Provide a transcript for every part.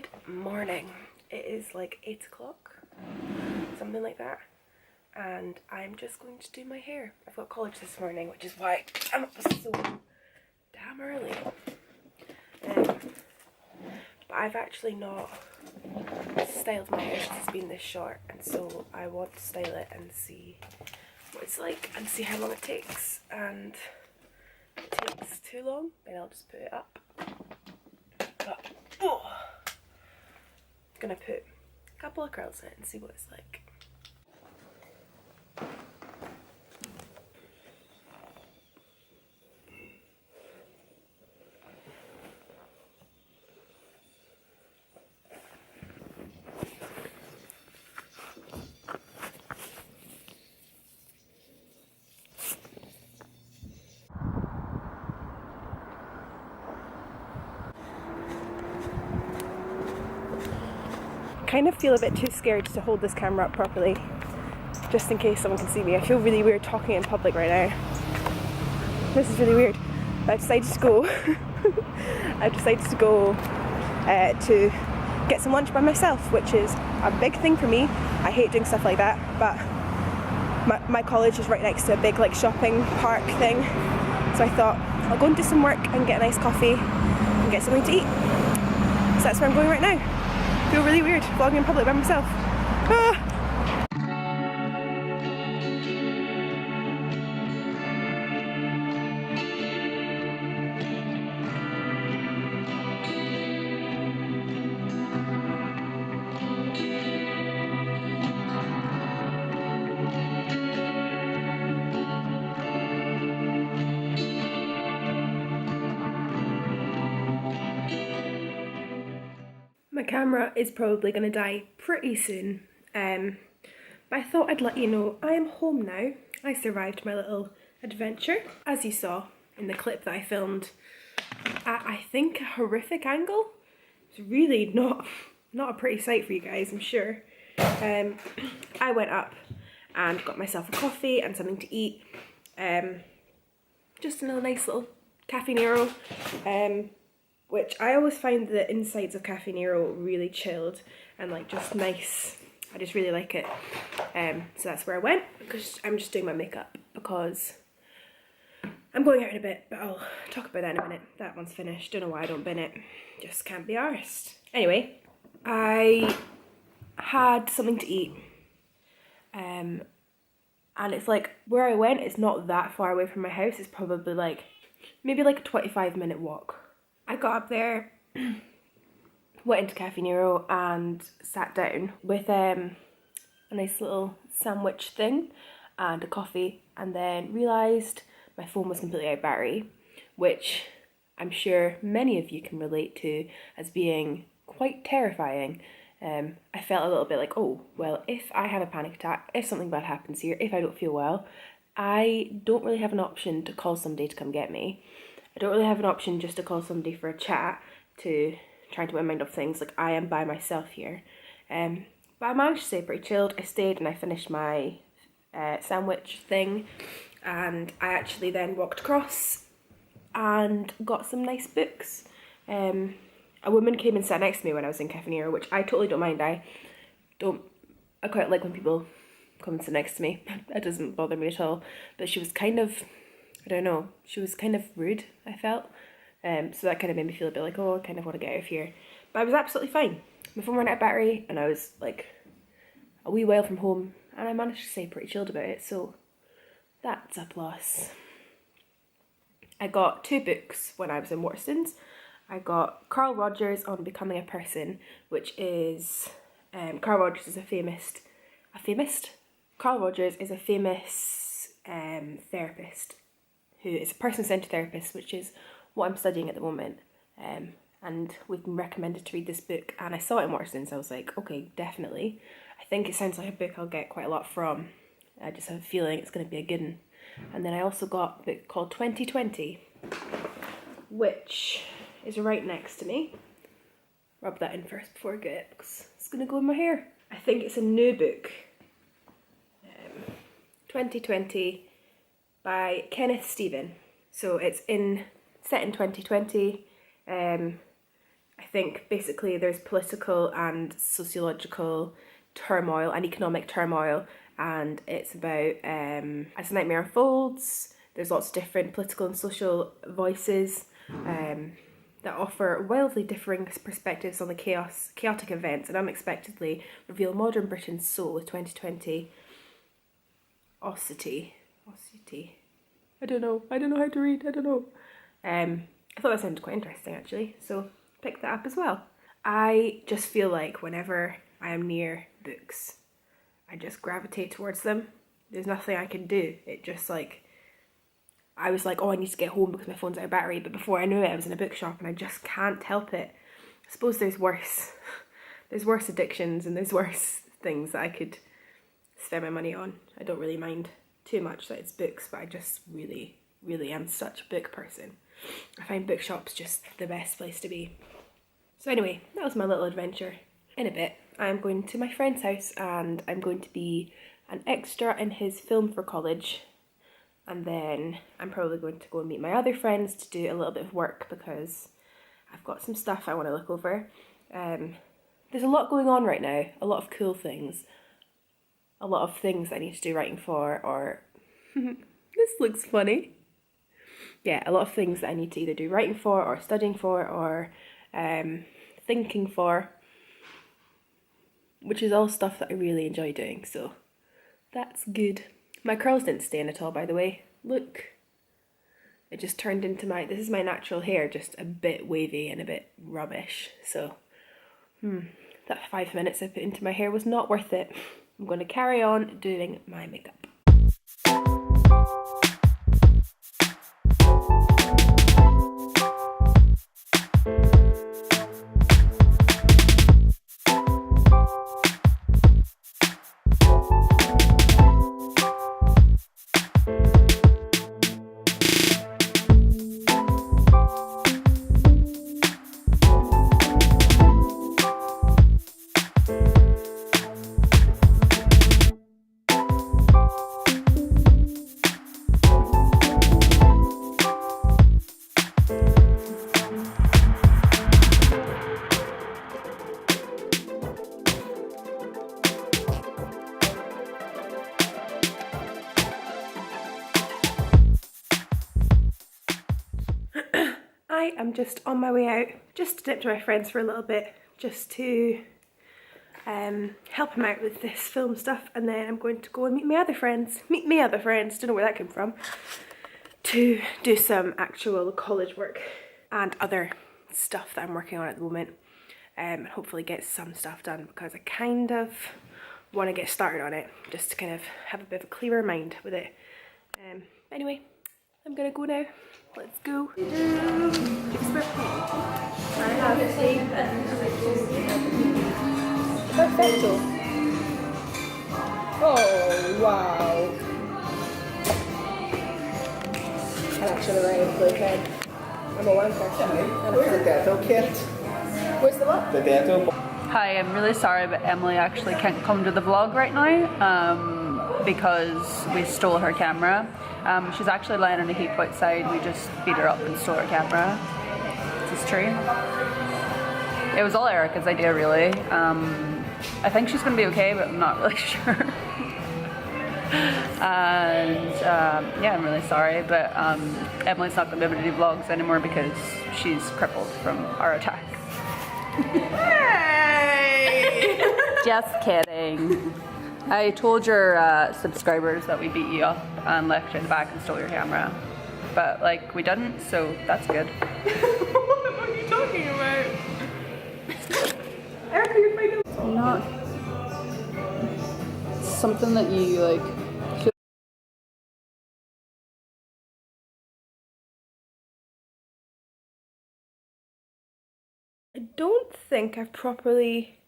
Good morning. It is like 8 o'clock, something like that, and I'm just going to do my hair. I've got college this morning, which is why I'm up so damn early. But I've actually not styled my hair since it's been this short, and so I want to style it and see what it's like and see how long it takes. And if it takes too long, then I'll just put it up. But I'm gonna put a couple of curls in it and see what it's like. Kind of feel a bit too scared to hold this camera up properly, just in case someone can see me. I feel really weird talking in public right now. This is really weird. But I've decided to go. To get some lunch by myself, which is a big thing for me. I hate doing stuff like that, but my college is right next to a big like shopping park thing, so I thought I'll go and do some work and get a nice coffee and get something to eat. So that's where I'm going right now. I feel really weird vlogging in public by myself. My camera is probably going to die pretty soon, but I thought I'd let you know I am home now. I survived my little adventure, as you saw in the clip that I filmed at, I think, a horrific angle. It's really not a pretty sight for you guys, I'm sure. I went up and got myself a coffee and something to eat. Just another nice little Caffè Nero. Which I always find the insides of Caffè Nero really chilled and like just nice. I just really like it. So that's where I went, because I'm just doing my makeup because I'm going out in a bit, but I'll talk about that in a minute. That one's finished. Don't know why I don't bin it. Just can't be arsed. Anyway, I had something to eat. And it's like, where I went is not that far away from my house. It's probably like, maybe like a 25-minute walk. I got up there, went into Caffè Nero and sat down with a nice little sandwich thing and a coffee, and then realised my phone was completely out of battery, which I'm sure many of you can relate to as being quite terrifying. I felt a little bit like, oh, well, if I have a panic attack, if something bad happens here, if I don't feel well, I don't really have an option to call somebody to come get me. I don't really have an option just to call somebody for a chat to try to get my mind off things. Like, I am by myself here. But I managed to stay pretty chilled. I stayed and I finished my sandwich thing, and I actually then walked across and got some nice books. A woman came and sat next to me when I was in Caffè Nero, which I totally don't mind. I quite like when people come and sit next to me. That doesn't bother me at all. But she was kind of, I don't know, she was kind of rude, I felt. So that kind of made me feel a bit like, oh, I kind of want to get out of here. But I was absolutely fine. My phone ran out of battery and I was like a wee while from home, and I managed to stay pretty chilled about it, so that's a plus. I got 2 books when I was in Waterstones. I got Carl Rogers on Becoming a Person, which is, Carl Rogers is a famous therapist, who is a person-centered therapist, which is what I'm studying at the moment. And we've been recommended to read this book, and I saw it in Waterstones, so I was like, okay, definitely. I think it sounds like a book I'll get quite a lot from. I just have a feeling it's going to be a good one. And then I also got a book called 2020, which is right next to me. Rub that in first before I get it, because it's going to go in my hair. I think it's a new book. 2020 by Kenneth Stephen. So it's set in 2020. I I think basically there's political and sociological turmoil and economic turmoil, and it's about as the nightmare unfolds, there's lots of different political and social voices that offer wildly differing perspectives on the chaotic events, and unexpectedly reveal modern Britain's soul with 2020 osity. I don't know how to read, I don't know. I thought that sounded quite interesting actually, so pick that up as well. I just feel like whenever I am near books, I just gravitate towards them. There's nothing I can do. It just like, I was like, oh, I need to get home because my phone's out of battery, but before I knew it, I was in a bookshop and I just can't help it. I suppose there's worse addictions and there's worse things that I could spend my money on. I don't really mind too much that it's books, but I just really, really am such a book person. I find bookshops just the best place to be. So anyway, that was my little adventure. In a bit, I'm going to my friend's house and I'm going to be an extra in his film for college. And then I'm probably going to go and meet my other friends to do a little bit of work because I've got some stuff I want to look over. There's a lot going on right now, a lot of cool things. A lot of things I need to do writing for, or this looks funny. Yeah, a lot of things that I need to either do writing for or studying for or thinking for, which is all stuff that I really enjoy doing, so that's good. My curls didn't stay in at all, by the way. Look, it just turned into this is my natural hair, just a bit wavy and a bit rubbish, so that 5 minutes I put into my hair was not worth it. I'm going to carry on doing my makeup. I am just on my way out, just to dip to my friends for a little bit, just to help them out with this film stuff, and then I'm going to go and meet my other friends, don't know where that came from, to do some actual college work and other stuff that I'm working on at the moment, and hopefully get some stuff done because I kind of want to get started on it, just to kind of have a bit of a clearer mind with it. Anyway, I'm gonna go now. Let's go. I have a perfecto. Oh wow! I'm actually wearing a blue head. I'm a wanker. Where's the dental kit? Where's the what? The dental. Hi, I'm really sorry, but Emily actually can't come to the vlog right now because we stole her camera. She's actually lying in a heap outside. We just beat her up and stole her camera. This is true. It was all Erica's idea, really. I think she's going to be okay, but I'm not really sure. And yeah, I'm really sorry, but Emily's not going to be able to do vlogs anymore because she's crippled from our attack. Hey! Just kidding. I told your subscribers that we beat you up and left you in the back and stole your camera, but like we didn't, so that's good. What are you talking about? Erica, you're fine. Not something that you like. I don't think I've properly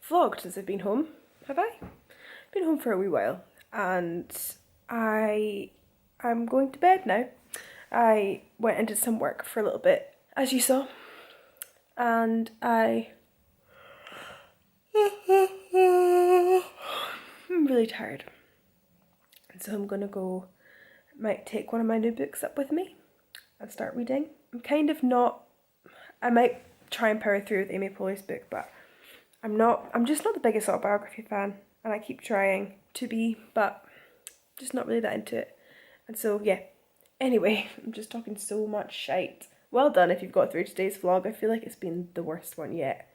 vlogged since I've been home, have I? I've been home for a wee while, and I'm going to bed now. I went and did some work for a little bit, as you saw, and I'm really tired. And so I'm gonna go, might take one of my new books up with me and start reading. I'm kind of not, I might try and power through with Amy Poehler's book, but I'm just not the biggest autobiography fan, and I keep trying to be, but just not really that into it. And so yeah, anyway, I'm just talking so much shite. Well done if you've got through today's vlog. I feel like it's been the worst one yet.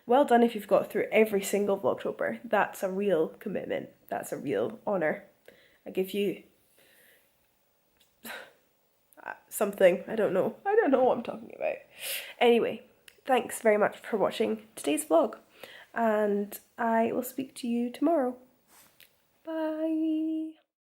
Well done if you've got through every single vlogtober. That's a real commitment. That's a real honour. I give you something. I don't know what I'm talking about. Anyway, thanks very much for watching today's vlog, and I will speak to you tomorrow. Bye.